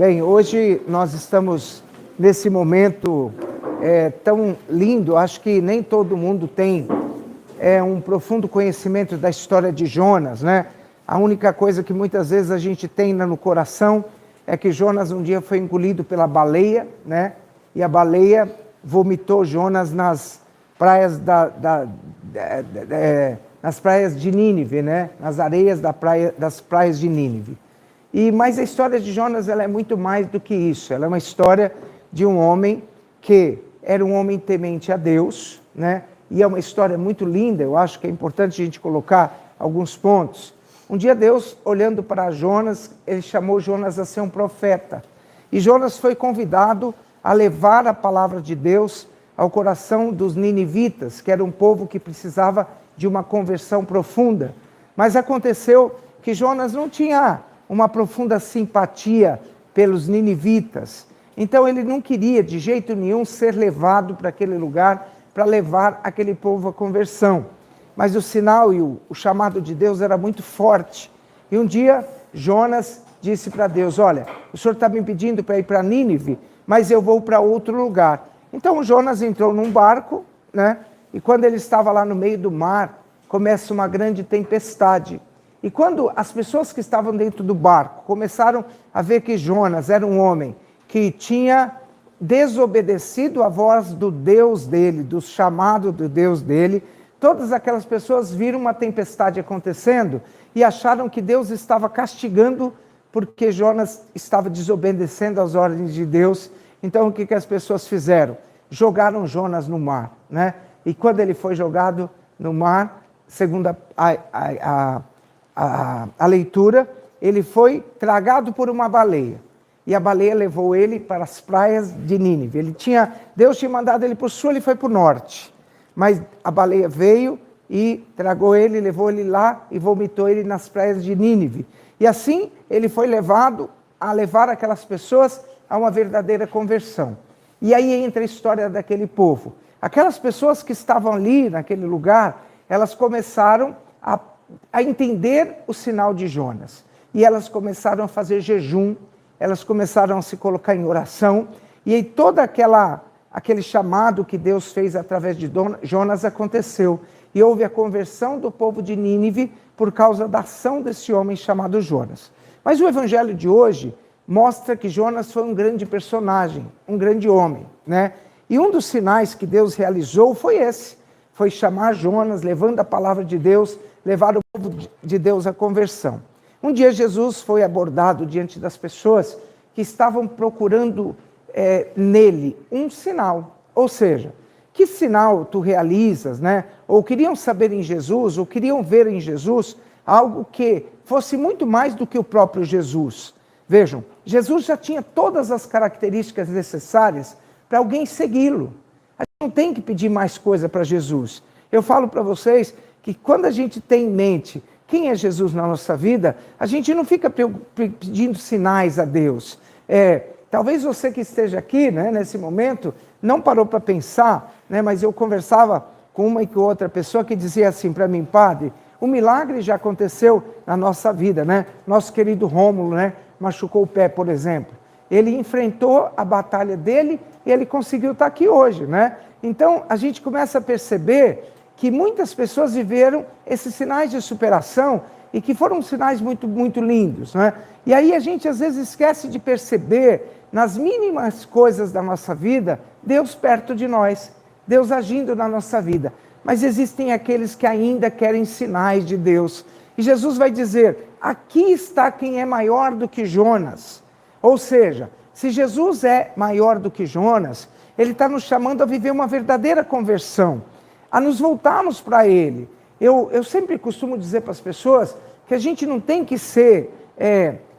Bem, hoje nós estamos nesse momento tão lindo. Acho que nem todo mundo tem um profundo conhecimento da história de Jonas, né? A única coisa que muitas vezes a gente tem no coração é que Jonas um dia foi engolido pela baleia, né? E a baleia vomitou Jonas nas praias nas praias de Nínive, né? Nas areias das praias de Nínive. Mas a história de Jonas ela é muito mais do que isso. Ela é uma história de um homem que era um homem temente a Deus, né? E é uma história muito linda. Eu acho que é importante a gente colocar alguns pontos. Um dia Deus, olhando para Jonas, ele chamou Jonas a ser um profeta. E Jonas foi convidado a levar a palavra de Deus ao coração dos ninivitas, que era um povo que precisava de uma conversão profunda. Mas aconteceu que Jonas não tinha uma profunda simpatia pelos ninivitas. Então ele não queria de jeito nenhum ser levado para aquele lugar para levar aquele povo à conversão. Mas o sinal e o chamado de Deus era muito forte. E um dia Jonas disse para Deus: olha, o senhor está me pedindo para ir para Nínive, mas eu vou para outro lugar. Então Jonas entrou num barco, né? E quando ele estava lá no meio do mar, começa uma grande tempestade. E quando as pessoas que estavam dentro do barco começaram a ver que Jonas era um homem que tinha desobedecido a voz do Deus dele, do chamado do Deus dele, todas aquelas pessoas viram uma tempestade acontecendo e acharam que Deus estava castigando porque Jonas estava desobedecendo às ordens de Deus. Então o que as pessoas fizeram? Jogaram Jonas no mar, né? E quando ele foi jogado no mar, segundo a leitura, ele foi tragado por uma baleia. E a baleia levou ele para as praias de Nínive. Deus tinha mandado ele para o sul, ele foi para o norte. Mas a baleia veio e tragou ele, levou ele lá e vomitou ele nas praias de Nínive. E assim ele foi levado a levar aquelas pessoas a uma verdadeira conversão. E aí entra a história daquele povo. Aquelas pessoas que estavam ali naquele lugar, elas começaram a entender o sinal de Jonas. E elas começaram a fazer jejum, elas começaram a se colocar em oração. E aí todo aquele chamado que Deus fez através de Jonas aconteceu. E houve a conversão do povo de Nínive por causa da ação desse homem chamado Jonas. Mas o evangelho de hoje mostra que Jonas foi um grande personagem, um grande homem, né? E um dos sinais que Deus realizou foi esse. Foi chamar Jonas, levando a palavra de Deus, levar o povo de Deus à conversão. Um dia Jesus foi abordado diante das pessoas que estavam procurando nele um sinal. Ou seja, que sinal tu realizas, né? Ou queriam saber em Jesus, ou queriam ver em Jesus algo que fosse muito mais do que o próprio Jesus. Vejam, Jesus já tinha todas as características necessárias para alguém segui-lo. A gente não tem que pedir mais coisa para Jesus. Eu falo para vocês que quando a gente tem em mente quem é Jesus na nossa vida, a gente não fica pedindo sinais a Deus. Talvez você que esteja aqui, né, nesse momento, não parou para pensar, né, mas eu conversava com uma e com outra pessoa que dizia assim para mim: padre, o milagre já aconteceu na nossa vida, né? Nosso querido Rômulo, né, machucou o pé, por exemplo. Ele enfrentou a batalha dele e ele conseguiu estar aqui hoje, né? Então, a gente começa a perceber que muitas pessoas viveram esses sinais de superação e que foram sinais muito, muito lindos, né? E aí a gente às vezes esquece de perceber nas mínimas coisas da nossa vida, Deus perto de nós, Deus agindo na nossa vida. Mas existem aqueles que ainda querem sinais de Deus. E Jesus vai dizer: aqui está quem é maior do que Jonas. Ou seja, se Jesus é maior do que Jonas, ele está nos chamando a viver uma verdadeira conversão, a nos voltarmos para ele. Eu sempre costumo dizer para as pessoas que a gente não tem que ser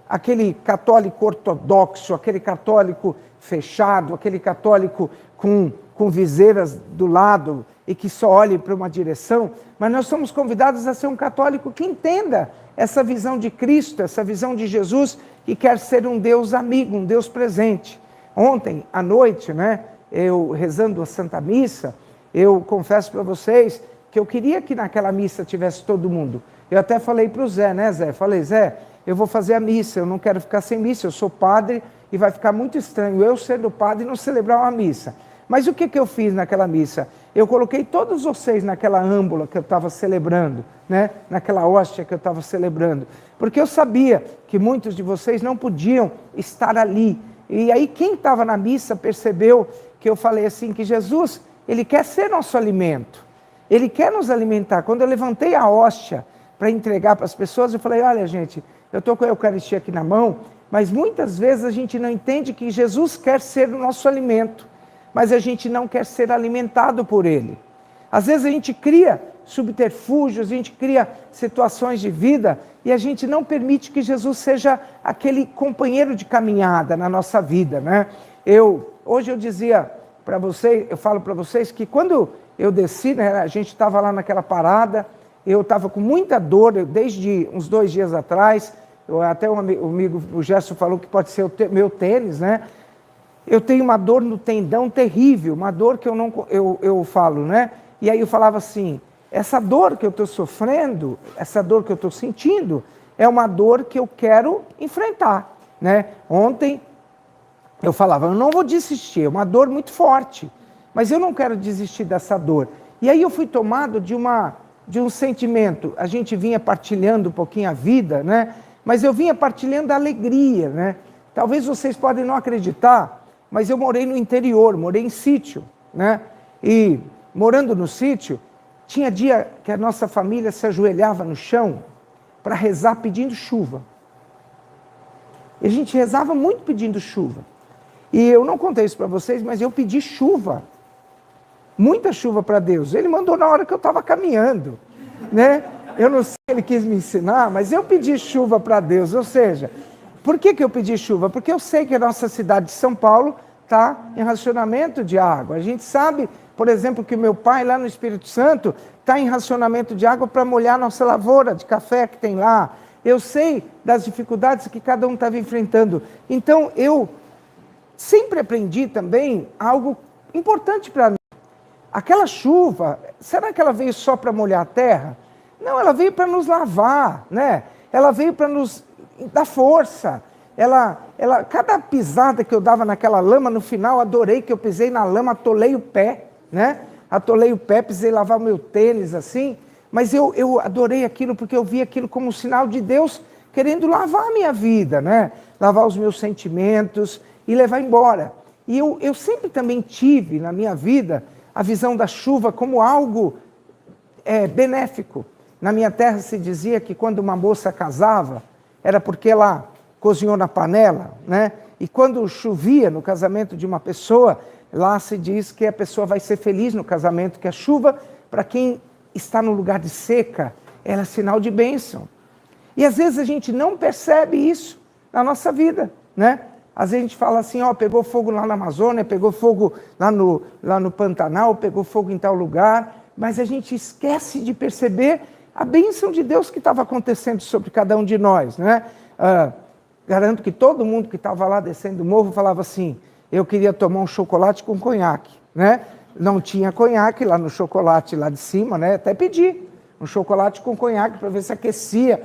aquele católico ortodoxo, aquele católico fechado, aquele católico com viseiras do lado e que só olhe para uma direção, mas nós somos convidados a ser um católico que entenda essa visão de Cristo, essa visão de Jesus, que quer ser um Deus amigo, um Deus presente. Ontem à noite, né, eu rezando a Santa Missa, eu confesso para vocês que eu queria que naquela missa tivesse todo mundo. Eu até falei para o Zé, né, Zé? Falei: Zé, eu vou fazer a missa, eu não quero ficar sem missa, eu sou padre e vai ficar muito estranho eu sendo padre e não celebrar uma missa. Mas o que eu fiz naquela missa? Eu coloquei todos vocês naquela âmbula que eu estava celebrando, né? Naquela hóstia que eu estava celebrando, porque eu sabia que muitos de vocês não podiam estar ali. E aí quem estava na missa percebeu que eu falei assim, que Jesus, Ele quer ser nosso alimento, Ele quer nos alimentar. Quando eu levantei a hóstia para entregar para as pessoas, eu falei, olha gente, eu estou com a Eucaristia aqui na mão, mas muitas vezes a gente não entende que Jesus quer ser o nosso alimento, mas a gente não quer ser alimentado por Ele. Às vezes a gente cria subterfúgios, a gente cria situações de vida e a gente não permite que Jesus seja aquele companheiro de caminhada na nossa vida, né? Hoje eu dizia para vocês, eu falo para vocês que quando eu desci, né, a gente estava lá naquela parada, eu estava com muita dor, desde uns 2 dias atrás, até um amigo, o Gerson falou que pode ser o meu tênis, né? Eu tenho uma dor no tendão terrível, uma dor que eu falo, né? E aí eu falava assim, essa dor que eu estou sofrendo, essa dor que eu estou sentindo, é uma dor que eu quero enfrentar, né? Ontem eu falava, eu não vou desistir, é uma dor muito forte, mas eu não quero desistir dessa dor. E aí eu fui tomado de um sentimento, a gente vinha partilhando um pouquinho a vida, né? Mas eu vinha partilhando a alegria, né? Talvez vocês podem não acreditar, mas eu morei no interior, morei em sítio, né? E morando no sítio, tinha dia que a nossa família se ajoelhava no chão para rezar pedindo chuva. E a gente rezava muito pedindo chuva. E eu não contei isso para vocês, mas eu pedi chuva. Muita chuva para Deus. Ele mandou na hora que eu estava caminhando, né? Eu não sei se ele quis me ensinar, mas eu pedi chuva para Deus, ou seja... Por que eu pedi chuva? Porque eu sei que a nossa cidade de São Paulo está em racionamento de água. A gente sabe, por exemplo, que o meu pai lá no Espírito Santo está em racionamento de água para molhar nossa lavoura de café que tem lá. Eu sei das dificuldades que cada um estava enfrentando. Então, eu sempre aprendi também algo importante para mim. Aquela chuva, será que ela veio só para molhar a terra? Não, ela veio para nos lavar, né? Ela veio para nos dar força. Cada pisada que eu dava naquela lama, no final, adorei que eu pisei na lama, atolei o pé, né? Atolei o pé, pisei lavar o meu tênis, assim. Mas eu adorei aquilo porque eu vi aquilo como um sinal de Deus querendo lavar a minha vida, né? Lavar os meus sentimentos e levar embora. E eu sempre também tive na minha vida a visão da chuva como algo benéfico. Na minha terra se dizia que quando uma moça casava, era porque ela cozinhou na panela, né? E quando chovia no casamento de uma pessoa, lá se diz que a pessoa vai ser feliz no casamento, que a chuva, para quem está no lugar de seca, ela é sinal de bênção. E às vezes a gente não percebe isso na nossa vida, né? Às vezes a gente fala assim, ó, pegou fogo lá na Amazônia, pegou fogo lá no Pantanal, pegou fogo em tal lugar, mas a gente esquece de perceber a bênção de Deus que estava acontecendo sobre cada um de nós, né? Garanto que todo mundo que estava lá descendo o morro falava assim, eu queria tomar um chocolate com conhaque, né? Não tinha conhaque lá no chocolate lá de cima, né? Até pedi um chocolate com conhaque para ver se aquecia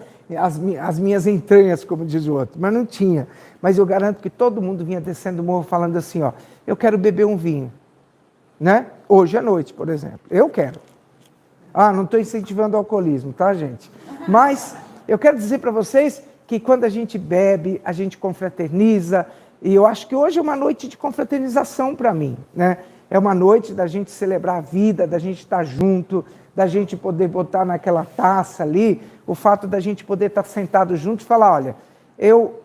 as minhas entranhas, como diz o outro, mas não tinha. Mas eu garanto que todo mundo vinha descendo o morro falando assim, ó, eu quero beber um vinho, né? Hoje à noite, por exemplo, eu quero. Não estou incentivando o alcoolismo, tá, gente? Mas eu quero dizer para vocês que quando a gente bebe, a gente confraterniza, e eu acho que hoje é uma noite de confraternização para mim, né? É uma noite da gente celebrar a vida, da gente estar junto, da gente poder botar naquela taça ali, o fato da gente poder estar sentado junto e falar, olha, eu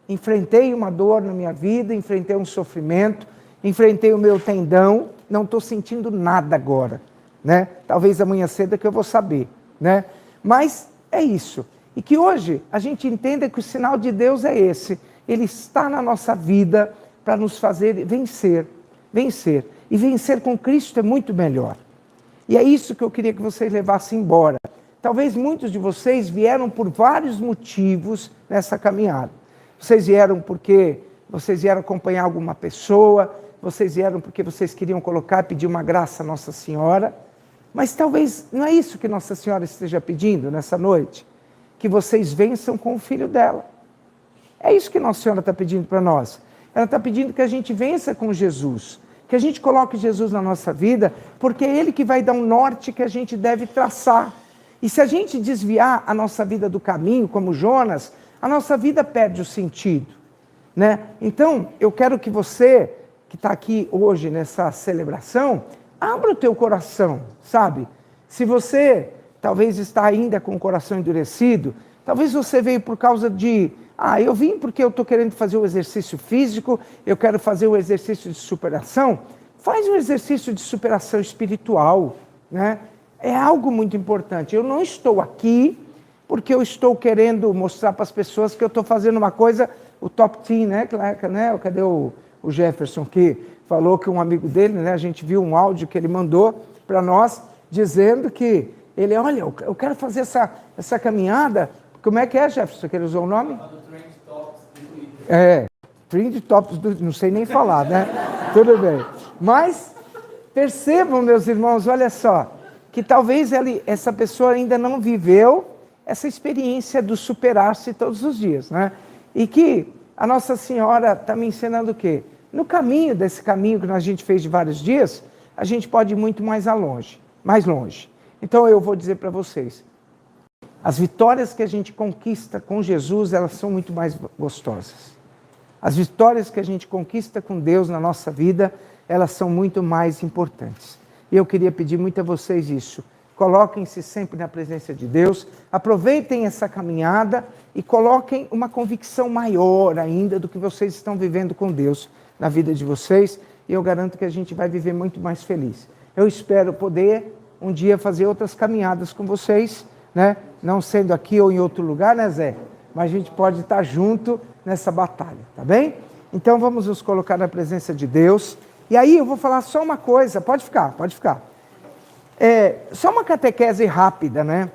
enfrentei uma dor na minha vida, enfrentei um sofrimento, enfrentei o meu tendão, não estou sentindo nada agora, né? Talvez amanhã cedo é que eu vou saber, né? Mas é isso. E que hoje a gente entenda que o sinal de Deus é esse. Ele está na nossa vida para nos fazer vencer. Vencer. E vencer com Cristo é muito melhor. E é isso que eu queria que vocês levassem embora. Talvez muitos de vocês vieram por vários motivos nessa caminhada. Vocês vieram porque vocês vieram acompanhar alguma pessoa, vocês vieram porque vocês queriam colocar, pedir uma graça a Nossa Senhora. Mas talvez não é isso que Nossa Senhora esteja pedindo nessa noite. Que vocês vençam com o Filho dela. É isso que Nossa Senhora está pedindo para nós. Ela está pedindo que a gente vença com Jesus, que a gente coloque Jesus na nossa vida, porque é Ele que vai dar um norte que a gente deve traçar. E se a gente desviar a nossa vida do caminho, como Jonas, a nossa vida perde o sentido, né? Então, eu quero que você, que está aqui hoje nessa celebração, abra o teu coração, sabe? Se você talvez está ainda com o coração endurecido, talvez você veio por causa de, eu vim porque eu estou querendo fazer o exercício físico, eu quero fazer o exercício de superação. Faz um exercício de superação espiritual, né? É algo muito importante. Eu não estou aqui porque eu estou querendo mostrar para as pessoas que eu estou fazendo uma coisa, o top team, né? Cadê o Jefferson que falou que um amigo dele, né? A gente viu um áudio que ele mandou para nós, dizendo que ele, olha, eu quero fazer essa caminhada. Como é que é, Jefferson, que ele usou o nome? Trend Tops, não sei nem falar, né? Tudo bem. Mas, percebam, meus irmãos, olha só, que talvez essa pessoa ainda não viveu essa experiência do superar-se todos os dias, né? E que a Nossa Senhora está me ensinando o quê? No caminho desse caminho que a gente fez de vários dias, a gente pode ir muito mais longe. Então eu vou dizer para vocês, as vitórias que a gente conquista com Jesus, elas são muito mais gostosas. As vitórias que a gente conquista com Deus na nossa vida, elas são muito mais importantes. E eu queria pedir muito a vocês isso. Coloquem-se sempre na presença de Deus, aproveitem essa caminhada e coloquem uma convicção maior ainda do que vocês estão vivendo com Deus na vida de vocês. E eu garanto que a gente vai viver muito mais feliz. Eu espero poder um dia fazer outras caminhadas com vocês, né? Não sendo aqui ou em outro lugar, né, Zé? Mas a gente pode estar junto nessa batalha, tá bem? Então vamos nos colocar na presença de Deus. E aí eu vou falar só uma coisa, pode ficar. Só uma catequese rápida, né?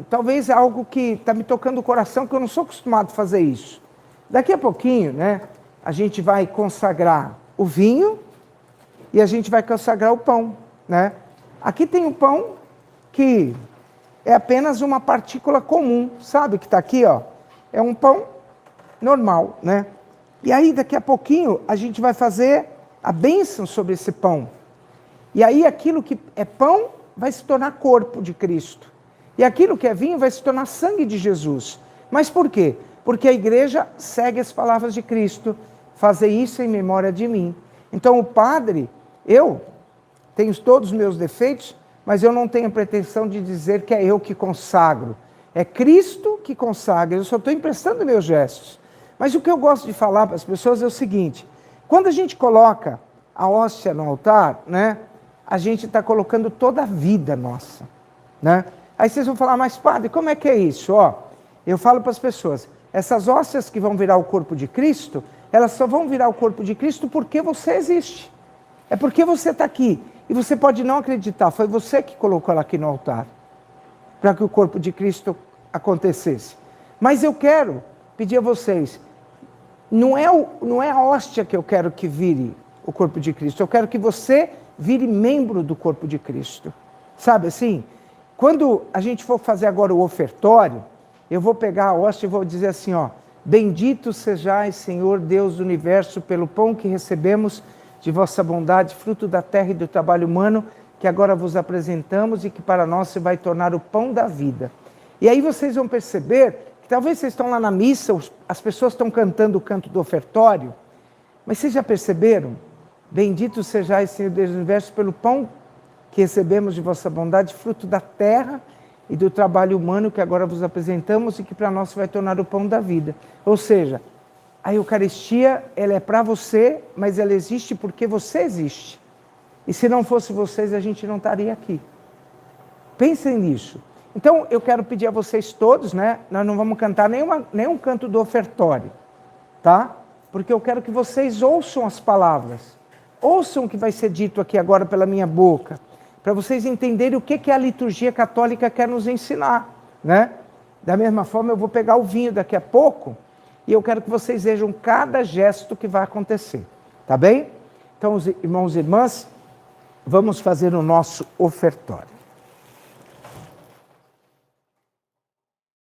Talvez é algo que está me tocando o coração, que eu não sou acostumado a fazer isso. Daqui a pouquinho, né? A gente vai consagrar o vinho e a gente vai consagrar o pão, né? Aqui tem o pão que é apenas uma partícula comum, sabe? Que está aqui, ó. É um pão normal, né? E aí, daqui a pouquinho, a gente vai fazer a bênção sobre esse pão. E aí, aquilo que é pão vai se tornar corpo de Cristo. E aquilo que é vinho vai se tornar sangue de Jesus. Mas por quê? Porque a igreja segue as palavras de Cristo. Fazer isso em memória de mim. Então, o padre, eu tenho todos os meus defeitos, mas eu não tenho a pretensão de dizer que é eu que consagro. É Cristo que consagra. Eu só estou emprestando meus gestos. Mas o que eu gosto de falar para as pessoas é o seguinte: quando a gente coloca a hóstia no altar, né, a gente está colocando toda a vida nossa, né? Aí vocês vão falar, mas padre, como é que é isso? Ó, eu falo para as pessoas, essas hóstias que vão virar o corpo de Cristo, elas só vão virar o corpo de Cristo porque você existe. É porque você está aqui. E você pode não acreditar, foi você que colocou ela aqui no altar, para que o corpo de Cristo acontecesse. Mas eu quero pedir a vocês, não é a hóstia que eu quero que vire o corpo de Cristo, eu quero que você vire membro do corpo de Cristo. Sabe assim? Quando a gente for fazer agora o ofertório, eu vou pegar a hóstia e vou dizer assim, ó, bendito sejais, Senhor Deus do universo, pelo pão que recebemos de vossa bondade, fruto da terra e do trabalho humano, que agora vos apresentamos e que para nós se vai tornar o pão da vida. E aí vocês vão perceber que talvez vocês estão lá na missa, as pessoas estão cantando o canto do ofertório, mas vocês já perceberam? Bendito sejais, Senhor Deus do universo, pelo pão que recebemos de vossa bondade, fruto da terra e do trabalho humano que agora vos apresentamos e que para nós se vai tornar o pão da vida. Ou seja, a Eucaristia, ela é para você, mas ela existe porque você existe. E se não fosse vocês, a gente não estaria aqui. Pensem nisso. Então, eu quero pedir a vocês todos, né? Nós não vamos cantar nenhum canto do ofertório, tá? Porque eu quero que vocês ouçam as palavras. Ouçam o que vai ser dito aqui agora pela minha boca. Para vocês entenderem o que a liturgia católica quer nos ensinar, né? Da mesma forma, eu vou pegar o vinho daqui a pouco e eu quero que vocês vejam cada gesto que vai acontecer, tá bem? Então, irmãos e irmãs, vamos fazer o nosso ofertório.